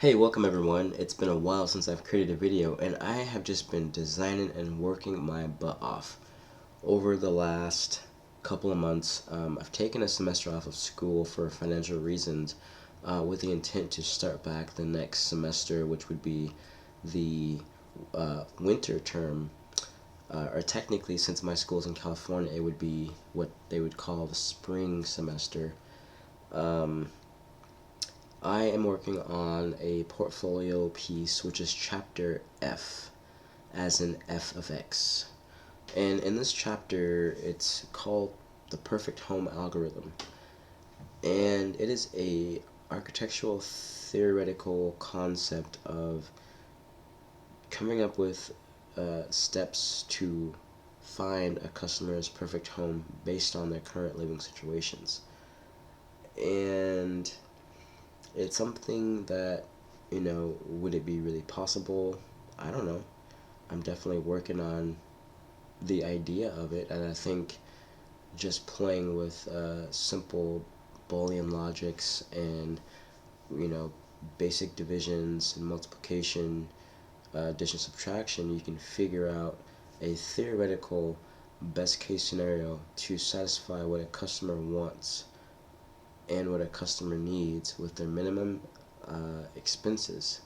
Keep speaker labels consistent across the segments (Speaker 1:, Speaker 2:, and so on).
Speaker 1: Hey, welcome everyone. It's been a while since I've created a video, and I have just been designing and working my butt off. Over the last couple of months, I've taken a semester off of school for financial reasons, with the intent to start back the next semester, which would be the winter term. Or technically, since my school's in California, it would be what they would call the spring semester. Um, I am working on a portfolio piece, which is chapter F, as in f of x. And in this chapter, it's called the perfect home algorithm. And it is a architectural theoretical concept of coming up with steps to find a customer's perfect home based on their current living situations. And it's something that, would it be really possible? I don't know. I'm definitely working on the idea of it, and I think just playing with simple Boolean logics and, you know, basic divisions and multiplication, addition, subtraction, you can figure out a theoretical best case scenario to satisfy what a customer wants and what a customer needs with their minimum expenses,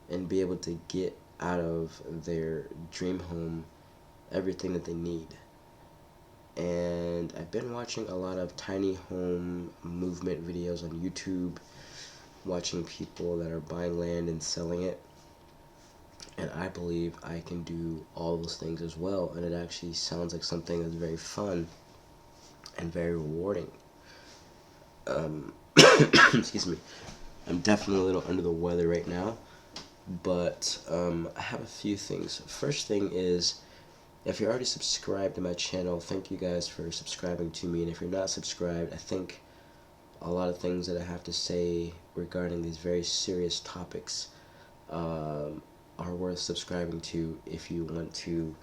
Speaker 1: and be able to get out of their dream home everything that they need. And I've been watching a lot of tiny home movement videos on YouTube, watching people that are buying land and selling it. And I believe I can do all those things as well. And it actually sounds like something that's very fun and very rewarding. Excuse me. I'm definitely a little under the weather right now, but I have a few things. First thing is, if you're already subscribed to my channel, thank you guys for subscribing to me. And if you're not subscribed, I think a lot of things that I have to say regarding these very serious topics are worth subscribing to if you want to,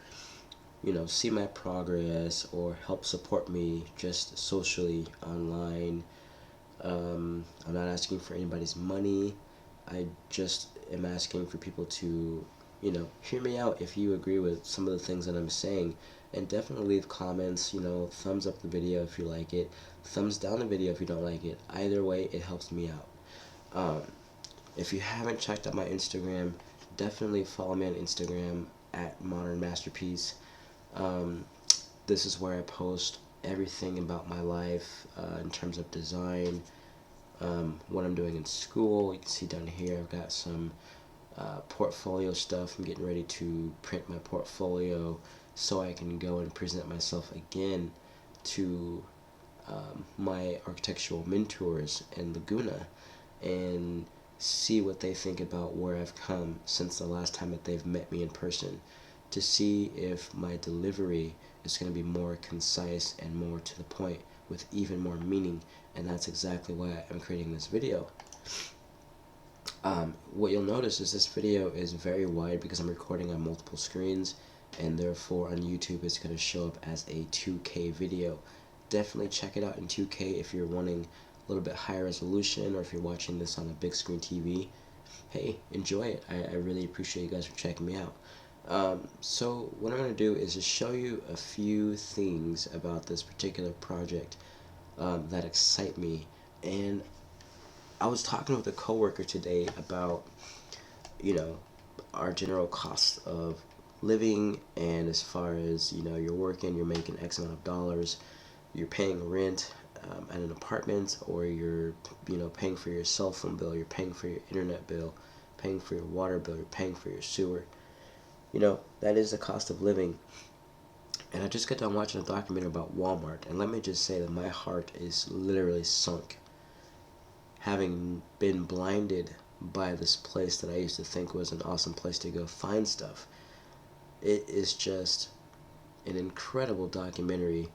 Speaker 1: see my progress or help support me just socially online. I'm not asking for anybody's money. I just am asking for people to, hear me out if you agree with some of the things that I'm saying. And definitely leave comments, thumbs up the video if you like it, thumbs down the video if you don't like it. Either way, it helps me out. If you haven't checked out my Instagram, definitely follow me on Instagram at Modern Masterpiece. Um, this is where I post everything about my life in terms of design, what I'm doing in school. You can see down here I've got some portfolio stuff. I'm getting ready to print my portfolio so I can go and present myself again to my architectural mentors in Laguna and see what they think about where I've come since the last time that they've met me in person, to see if my delivery is going to be more concise and more to the point with even more meaning. And that's exactly why I'm creating this video. What you'll notice is this video is very wide because I'm recording on multiple screens, and therefore on YouTube it's going to show up as a 2K video. Definitely check it out in 2K if you're wanting a little bit higher resolution, or if you're watching this on a big screen TV. Hey, enjoy it. I really appreciate you guys for checking me out. So what I'm going to do is just show you a few things about this particular project that excite me. And I was talking with a coworker today about, our general cost of living, and as far as, you're working, you're making X amount of dollars, you're paying rent at an apartment, or you're, paying for your cell phone bill, you're paying for your internet bill, paying for your water bill, you're paying for your sewer. That is the cost of living. And I just got done watching a documentary about Walmart, and let me just say that my heart is literally sunk, having been blinded by this place that I used to think was an awesome place to go find stuff. It is just an incredible documentary,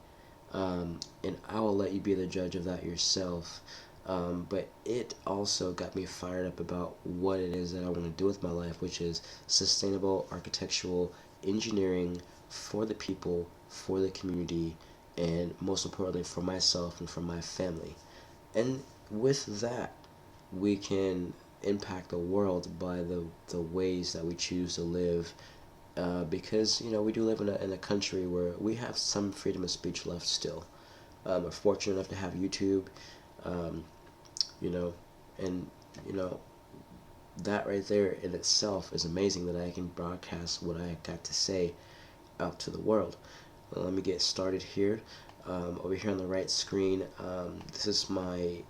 Speaker 1: and I will let you be the judge of that yourself. But it also got me fired up about what it is that I want to do with my life, which is sustainable architectural engineering for the people, for the community, and most importantly for myself and for my family. And with that, we can impact the world by the ways that we choose to live. Because we do live in a country where we have some freedom of speech left still. We're fortunate enough to have YouTube, um, you know, and you know that right there in itself is amazing that I can broadcast what I got to say out to the world. Well, let me get started here. Over here on the right screen, this is my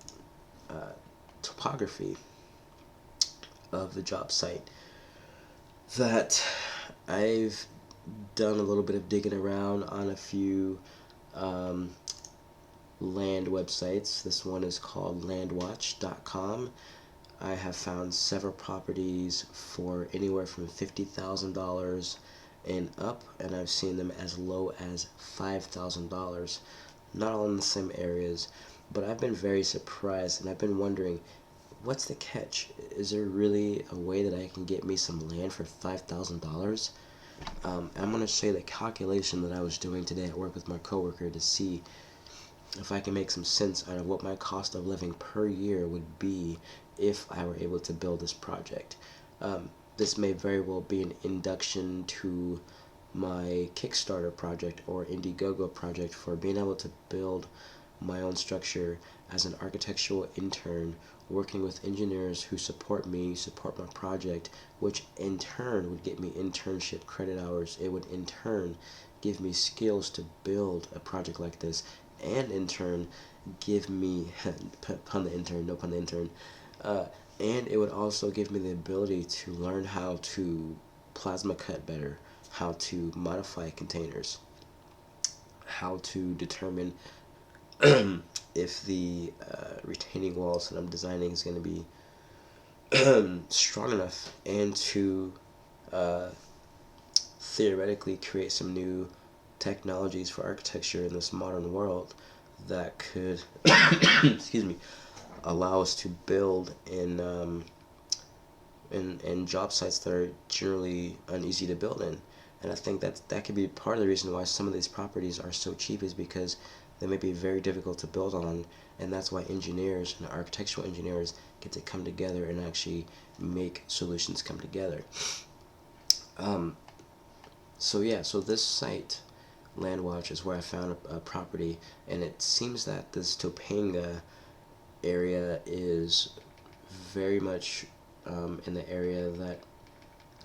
Speaker 1: topography of the job site that I've done a little bit of digging around on a few um, land websites. This one is called landwatch.com. I have found several properties for anywhere from $50,000 and up, and I've seen them as low as $5,000. Not all in the same areas, but I've been very surprised, and I've been wondering, what's the catch? Is there really a way that I can get me some land for $5,000? I'm going to show you the calculation that I was doing today at work with my coworker to see if I can make some sense out of what my cost of living per year would be if I were able to build this project. This may very well be an induction to my Kickstarter project or Indiegogo project for being able to build my own structure as an architectural intern, working with engineers who support me, support my project, which in turn would get me internship credit hours. It would in turn give me skills to build a project like this, and in turn give me pun the intern, no pun the intern, and it would also give me the ability to learn how to plasma cut better, how to modify containers, how to determine if the retaining walls that I'm designing is going to be strong enough, and to theoretically create some new technologies for architecture in this modern world that could excuse me, allow us to build in job sites that are generally uneasy to build in. And I think that could be part of the reason why some of these properties are so cheap, is because they may be very difficult to build on, and that's why engineers and architectural engineers get to come together and actually make solutions come together. So yeah, so this site, Landwatch, is where I found a property, and it seems that this Topanga area is very much in the area that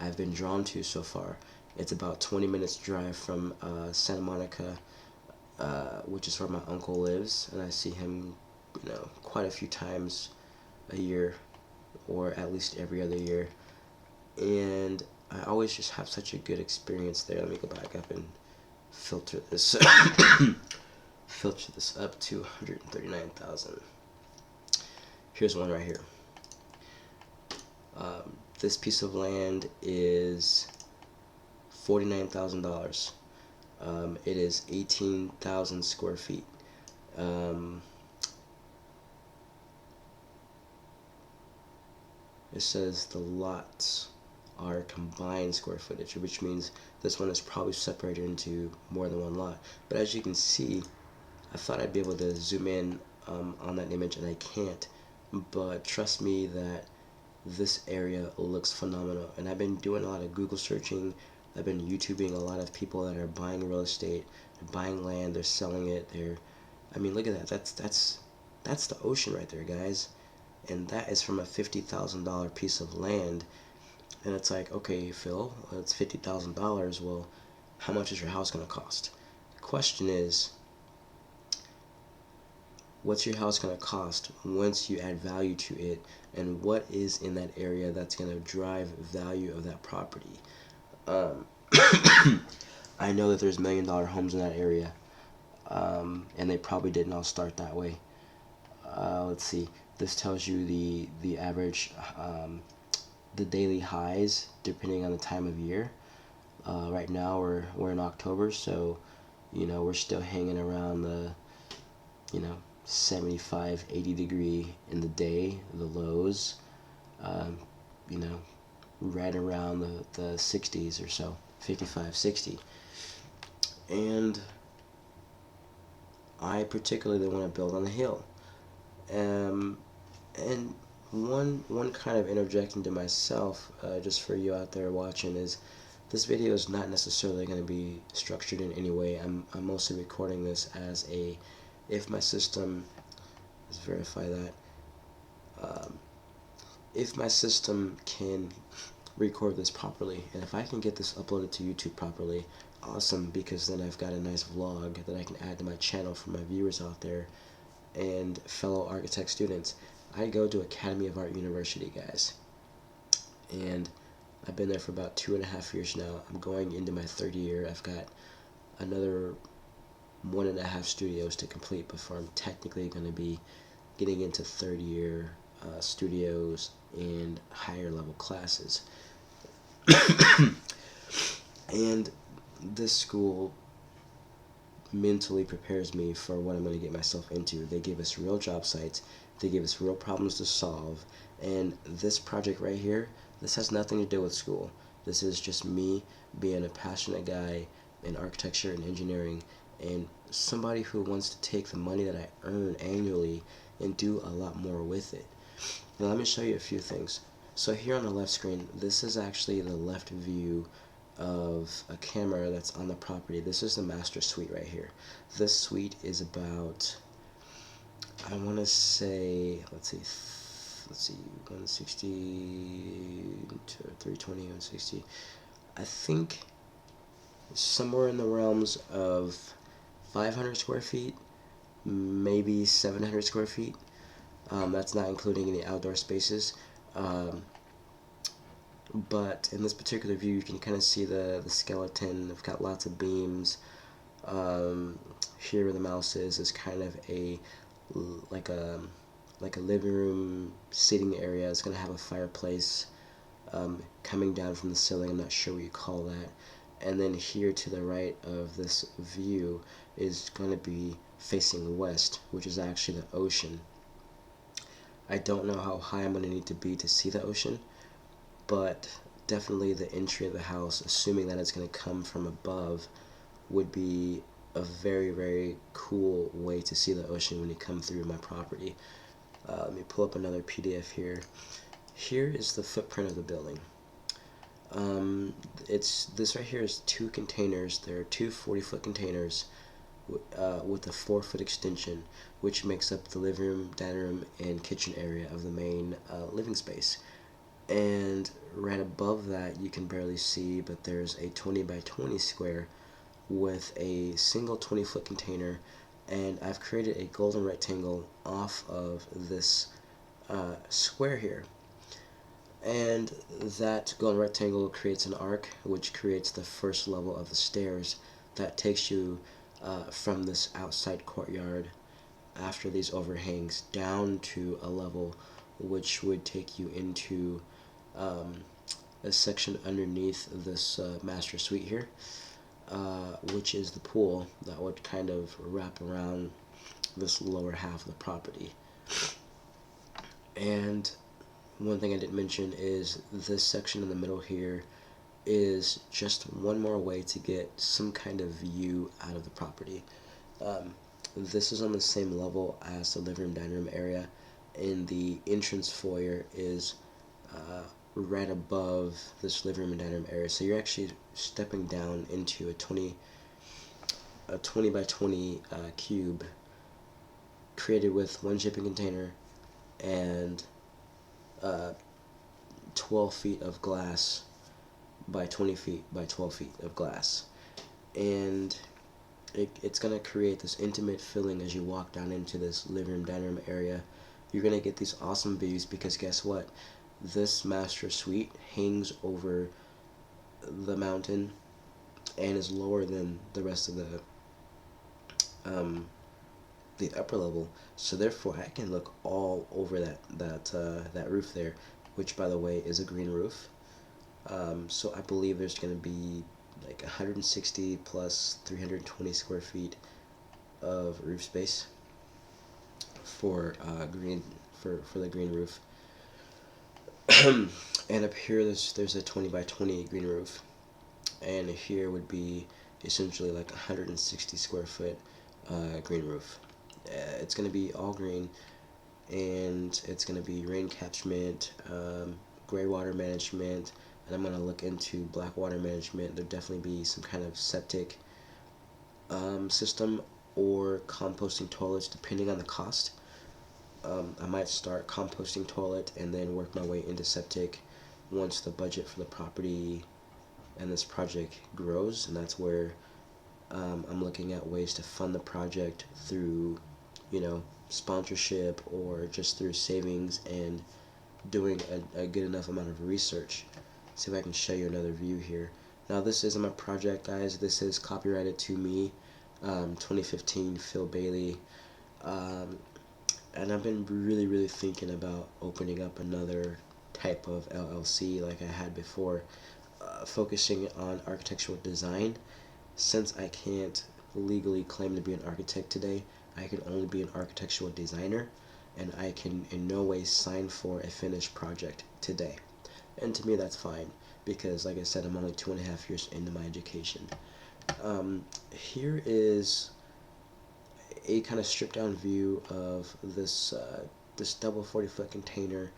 Speaker 1: I've been drawn to so far. It's about 20 minutes drive from Santa Monica, which is where my uncle lives, and I see him, quite a few times a year, or at least every other year, and I always just have such a good experience there. Let me go back up and filter this filter this up to 139,000. Here's one right here. This piece of land is $49,000. It is 18,000 square feet. It says the lots are combined square footage, which means this one is probably separated into more than one lot. But as you can see, I thought I'd be able to zoom in on that image, and I can't. But trust me that this area looks phenomenal. And I've been doing a lot of Google searching. I've been YouTubing a lot of people that are buying real estate, they're buying land, they're selling it. I mean, look at that. That's the ocean right there, guys. And that is from a $50,000 piece of land. And it's like, okay, Phil, it's $50,000. Well, how much is your house going to cost? The question is, what's your house going to cost once you add value to it, and what is in that area that's going to drive value of that property? I know that there's $1 million homes in that area, and they probably didn't all start that way. Let's see. This tells you the average, the daily highs depending on the time of year. Right now we're in October, so we're still hanging around the 75, 80 degree in the day, the lows, right around the 60s or so, 55, 60. And I particularly want to build on the hill. And one kind of interjecting to myself, just for you out there watching, is this video is not necessarily going to be structured in any way. I'm mostly recording this as a, if my system, let's verify that, if my system can record this properly, and if I can get this uploaded to YouTube properly, awesome, because then I've got a nice vlog that I can add to my channel for my viewers out there and fellow architect students. I go to Academy of Art University, guys, and I've been there for about 2.5 years now. I'm going into my third year. I've got another 1.5 studios to complete before I'm technically going to be getting into third year studios and higher level classes. And this school mentally prepares me for what I'm going to get myself into. They give us real job sites, they give us real problems to solve, and this project right here, this has nothing to do with school. This is just me being a passionate guy in architecture and engineering, and somebody who wants to take the money that I earn annually and do a lot more with it. Now let me show you a few things. So here on the left screen, this is actually the left view of a camera that's on the property. This is the master suite right here. This suite is about, I want to say, let's see, 160 to 320, 160. I think somewhere in the realms of 500 square feet, maybe 700 square feet. That's not including any outdoor spaces. But in this particular view, you can kind of see the skeleton. I've got lots of beams. Here where the mouse is kind of like a living room sitting area. It's going to have a fireplace coming down from the ceiling. I'm not sure what you call that. And then here to the right of this view is going to be facing west, which is actually the ocean. I don't know how high I'm going to need to be to see the ocean, but definitely the entry of the house, assuming that it's going to come from above, would be a very, very cool way to see the ocean when you come through my property. Let me pull up another PDF here. Here is the footprint of the building. This right here is 2 containers. There are 2 40-foot containers with a 4-foot extension, which makes up the living room, dining room, and kitchen area of the main living space. And right above that, you can barely see, but there's a 20 by 20 square with a single 20-foot container, and I've created a golden rectangle off of this square here. And that golden rectangle creates an arc, which creates the first level of the stairs that takes you from this outside courtyard after these overhangs down to a level which would take you into a section underneath this master suite here, which is the pool that would kind of wrap around this lower half of the property. And one thing I didn't mention is this section in the middle here is just one more way to get some kind of view out of the property. This is on the same level as the living room, dining room area, and the entrance foyer is right above this living room and dining room area. So you're actually stepping down into a 20 by 20 cube created with 1 shipping container and 12 feet of glass by 20 feet by 12 feet of glass. And it's going to create this intimate feeling as you walk down into this living room, dining room area. You're going to get these awesome views because guess what? This master suite hangs over the mountain and is lower than the rest of the upper level. So therefore, I can look all over that roof there, which by the way is a green roof. So I believe there's going to be like 160 plus 320 square feet of roof space for the green roof. And up here there's a 20 by 20 green roof, and here would be essentially like 160 square foot green roof. It's going to be all green, and it's going to be rain catchment, gray water management, and I'm going to look into black water management. There'll definitely be some kind of septic system or composting toilets depending on the cost. I might start composting toilet and then work my way into septic once the budget for the property and this project grows, and that's where I'm looking at ways to fund the project through, sponsorship or just through savings and doing a good enough amount of research. See if I can show you another view here. Now this isn't my project, guys. This is copyrighted to me, 2015, Phil Bailey. And I've been really thinking about opening up another type of LLC like I had before, focusing on architectural design. Since I can't legally claim to be an architect today, I can only be an architectural designer, and I can in no way sign for a finished project today. And to me, that's fine because, like I said, I'm only 2.5 years into my education. Here is a kind of stripped down view of this double 40-foot container.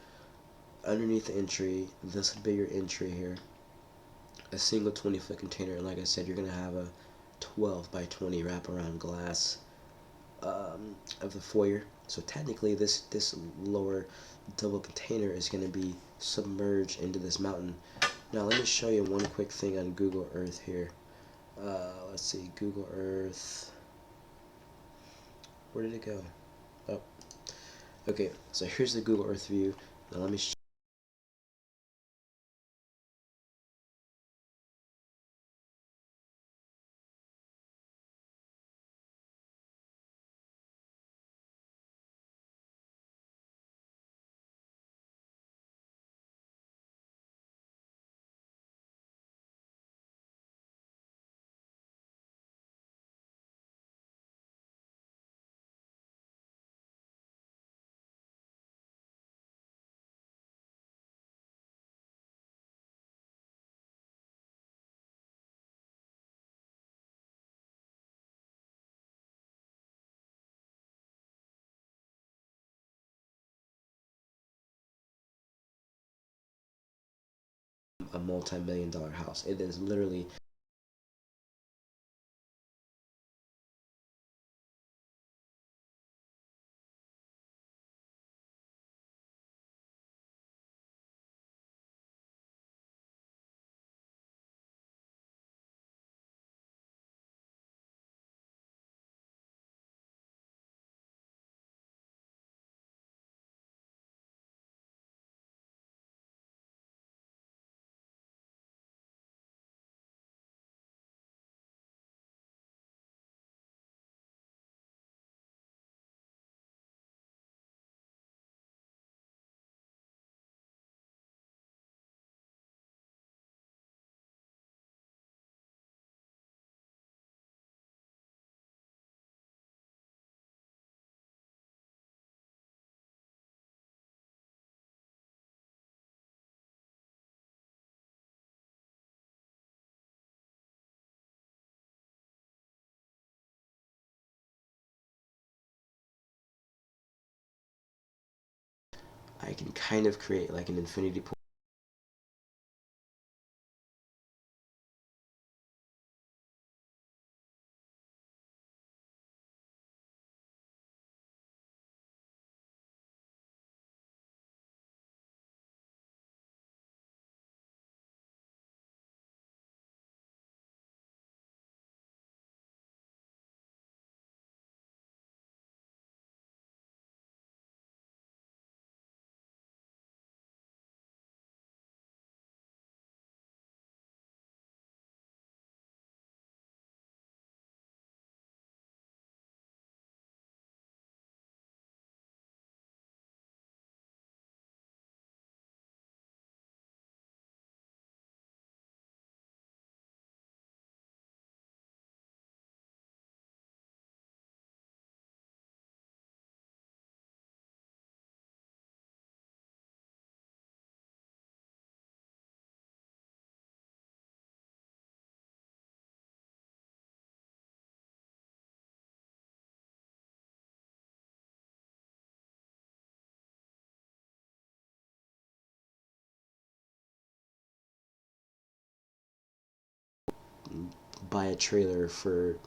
Speaker 1: Underneath the entry, this bigger entry here, a single 20-foot container, and like I said, you're gonna have a 12 by 20 wraparound glass of the foyer. So technically, this lower double container is gonna be submerged into this mountain. Now let me show you one quick thing on Google Earth here. Let's see, Google Earth. Where did it go? Oh, okay. So here's the Google Earth view. Now let me a multi-million-dollar house. It is literally I can kind of create like an infinity pool. buy a trailer for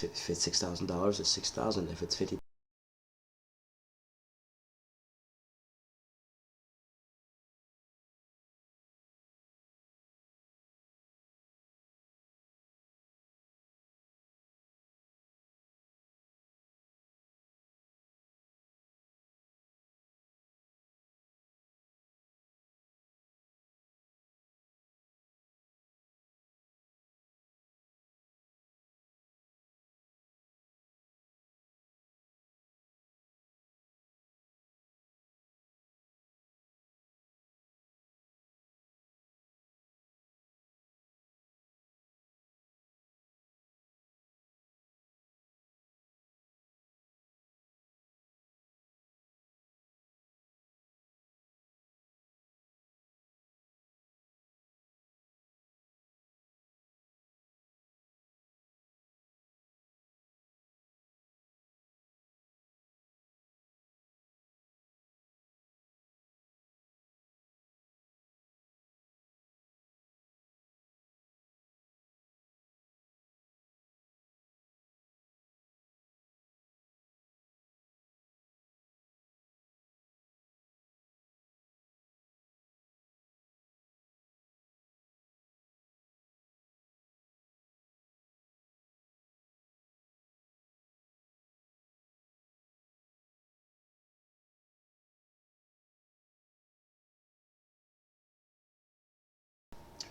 Speaker 1: if it's $6,000, it's 6,000. If it's 50,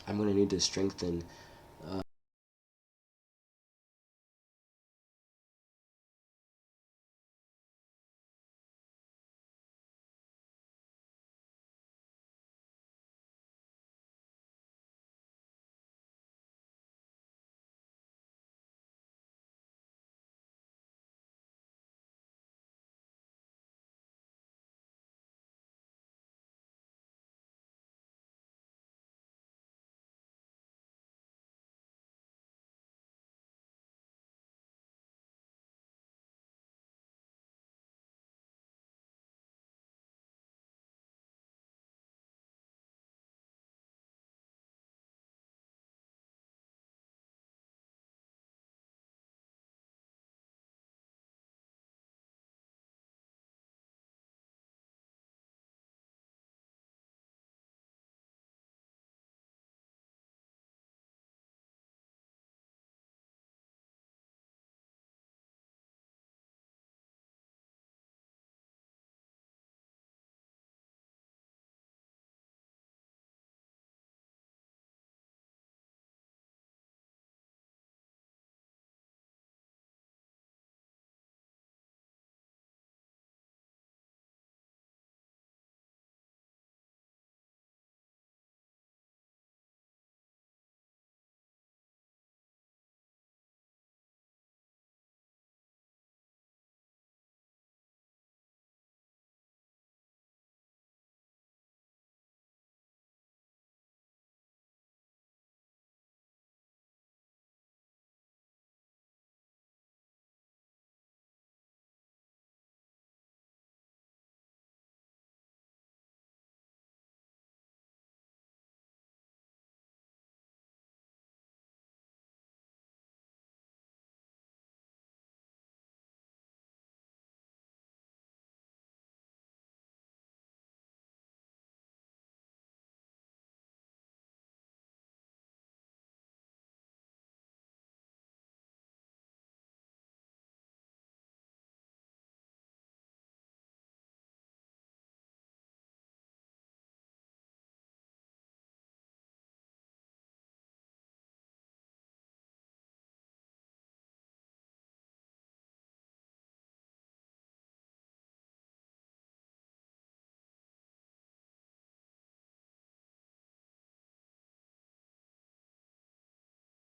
Speaker 1: I'm going to need to strengthen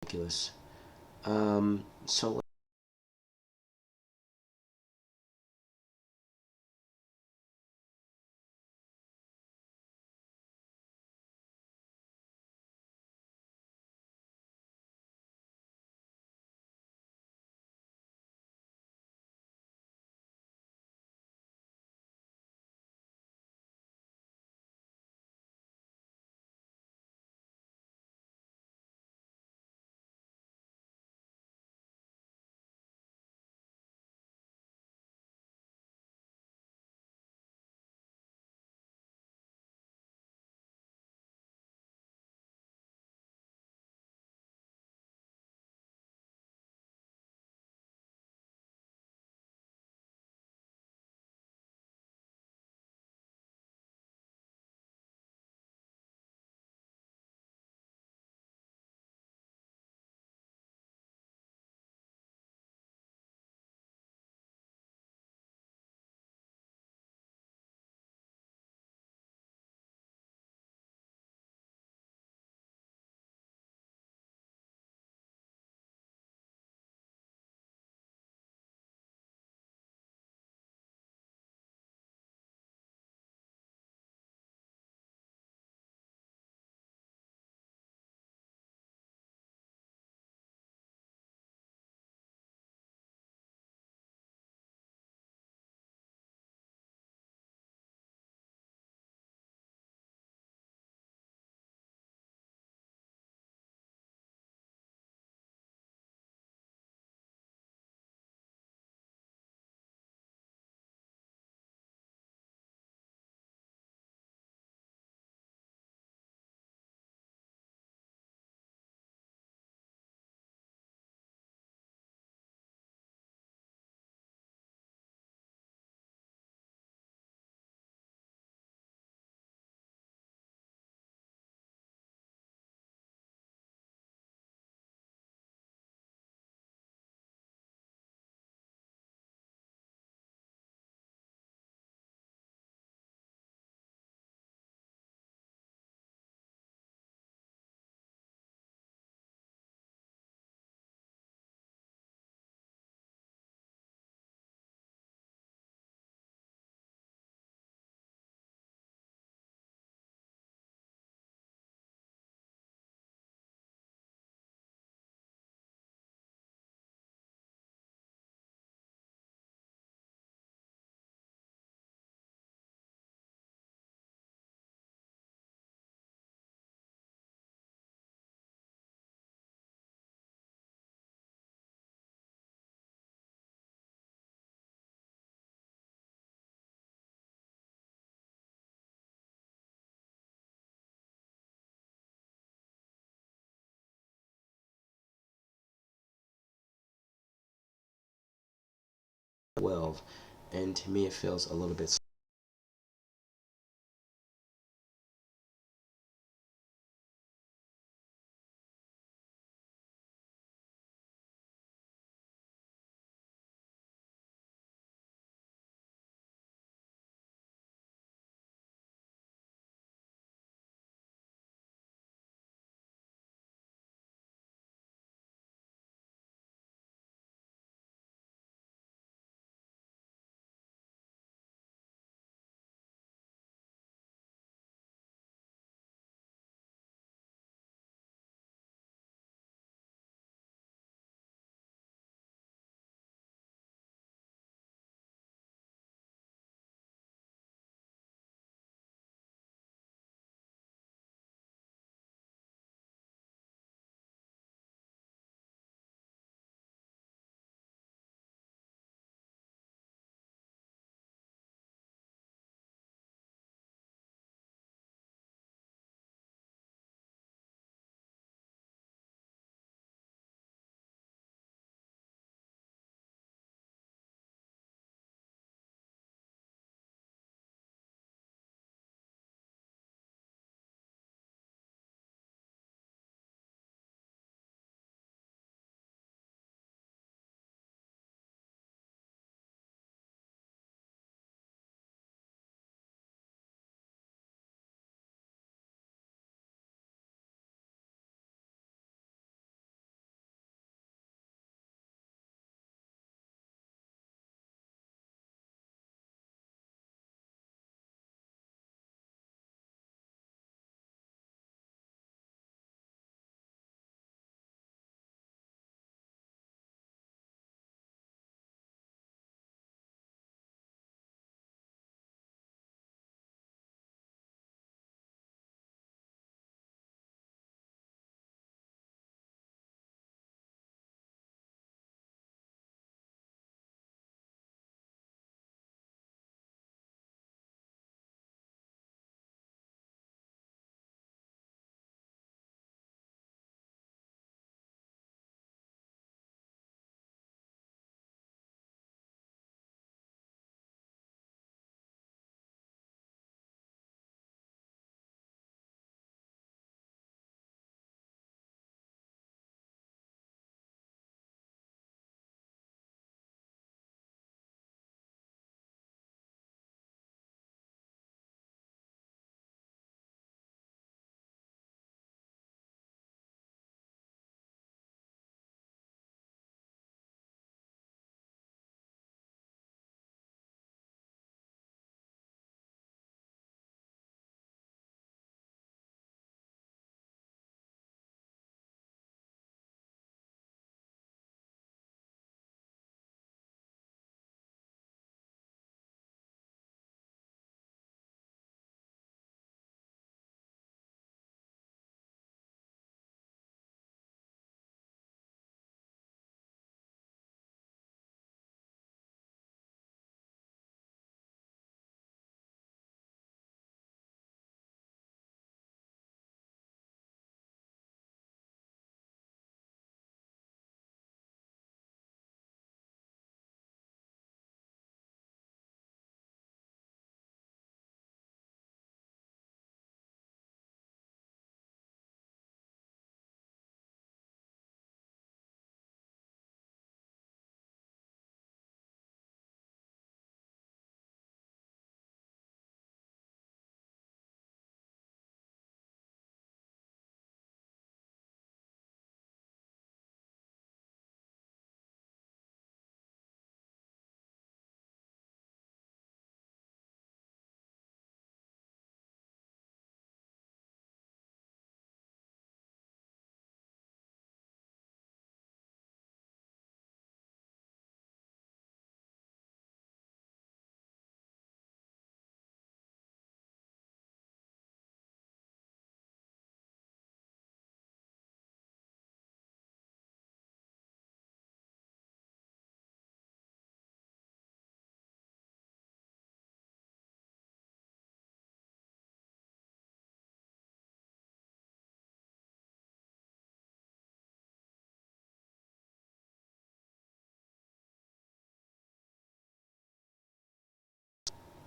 Speaker 1: ridiculous. So twelve, and to me it feels a little bit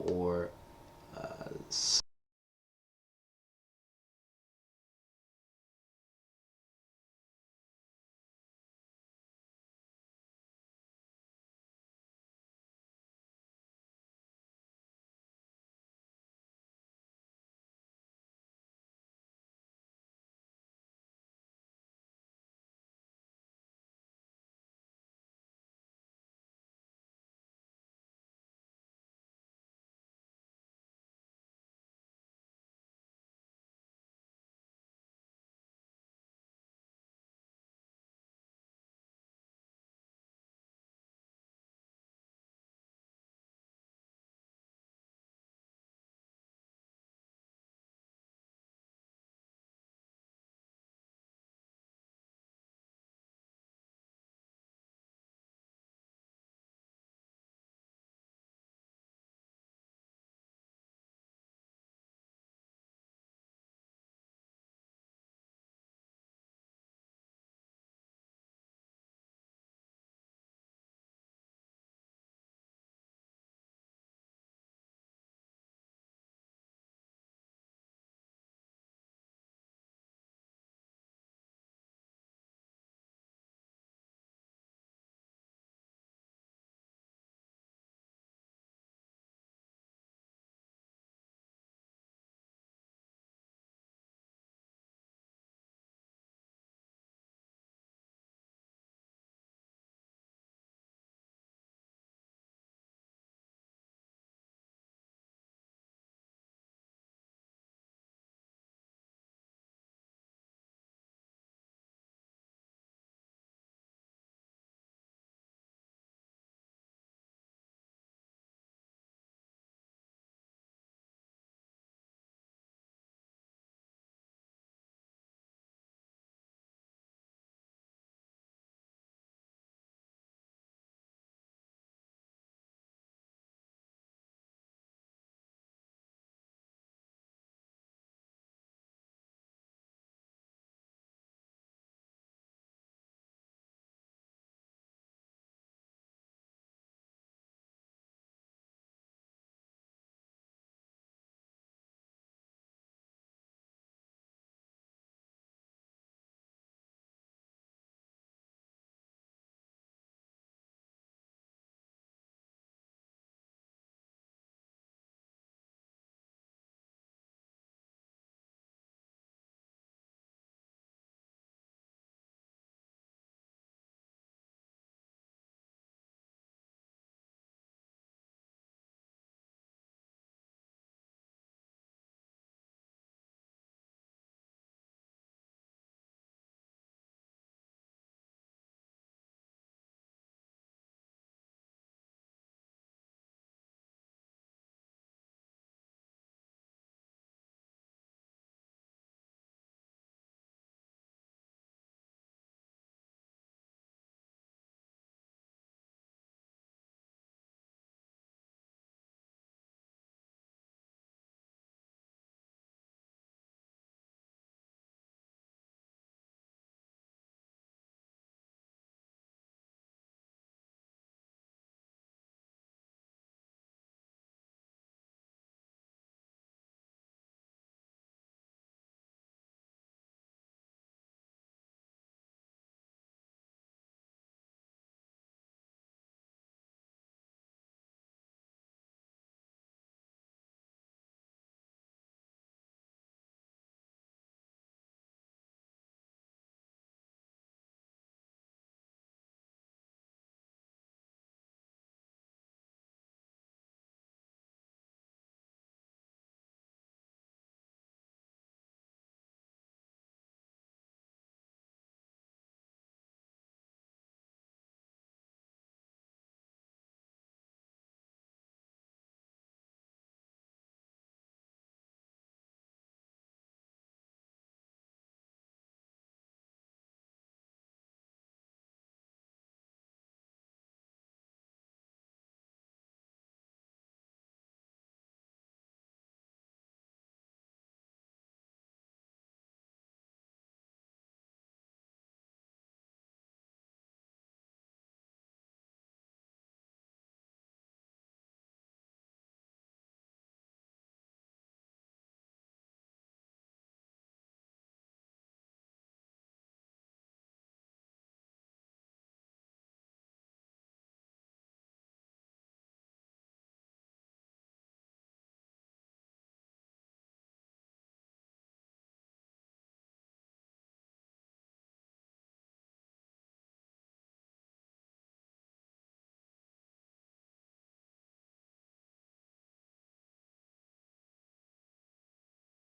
Speaker 1: or uh,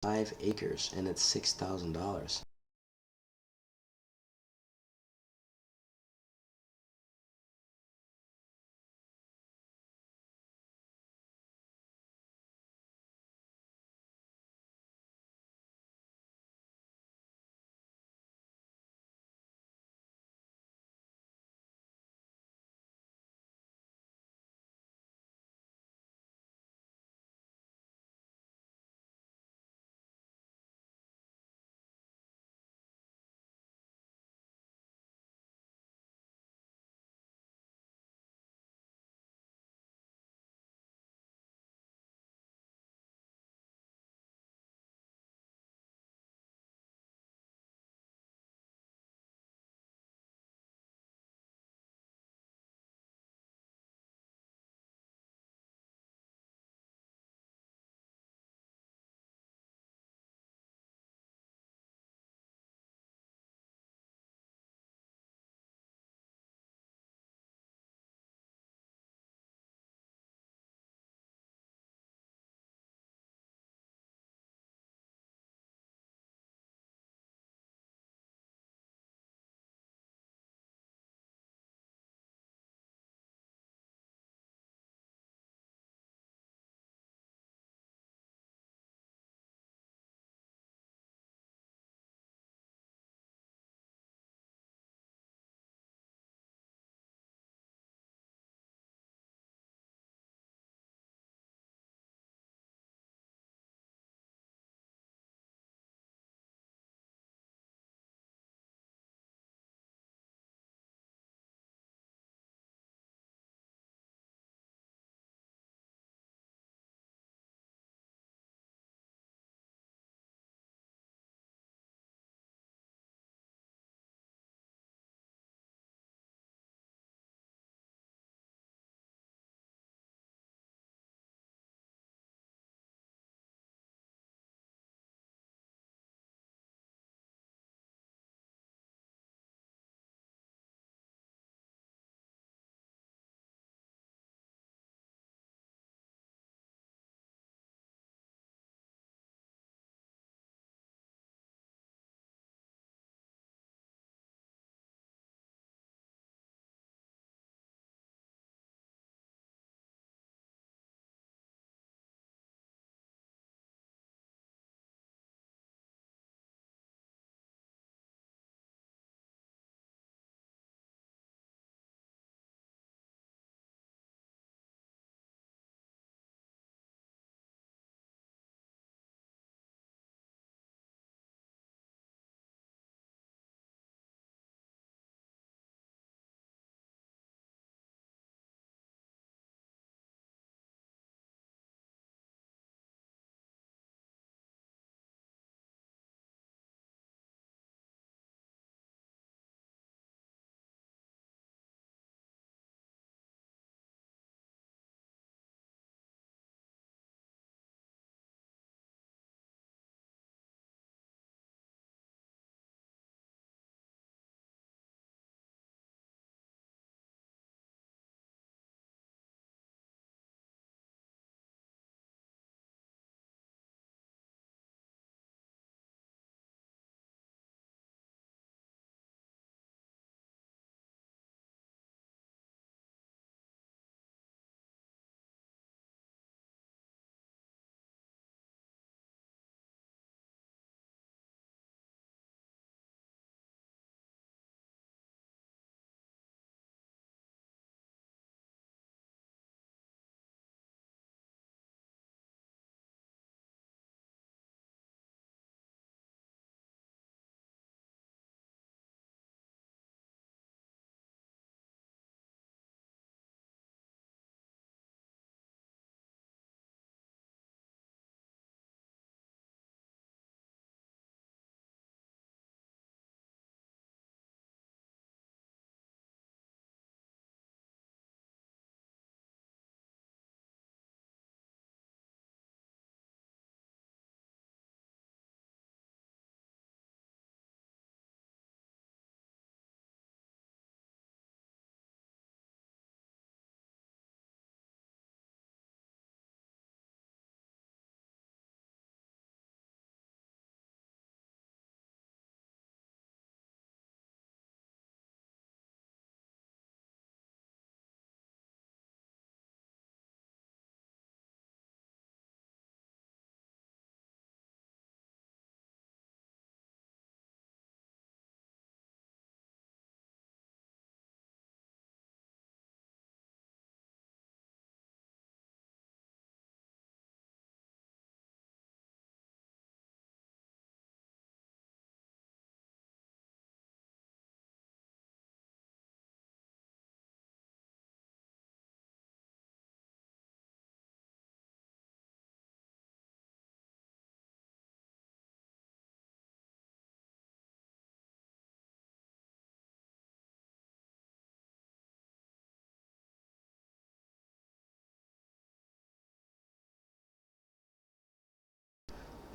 Speaker 1: 5 acres and it's $6,000.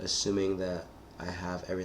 Speaker 1: assuming that I have everything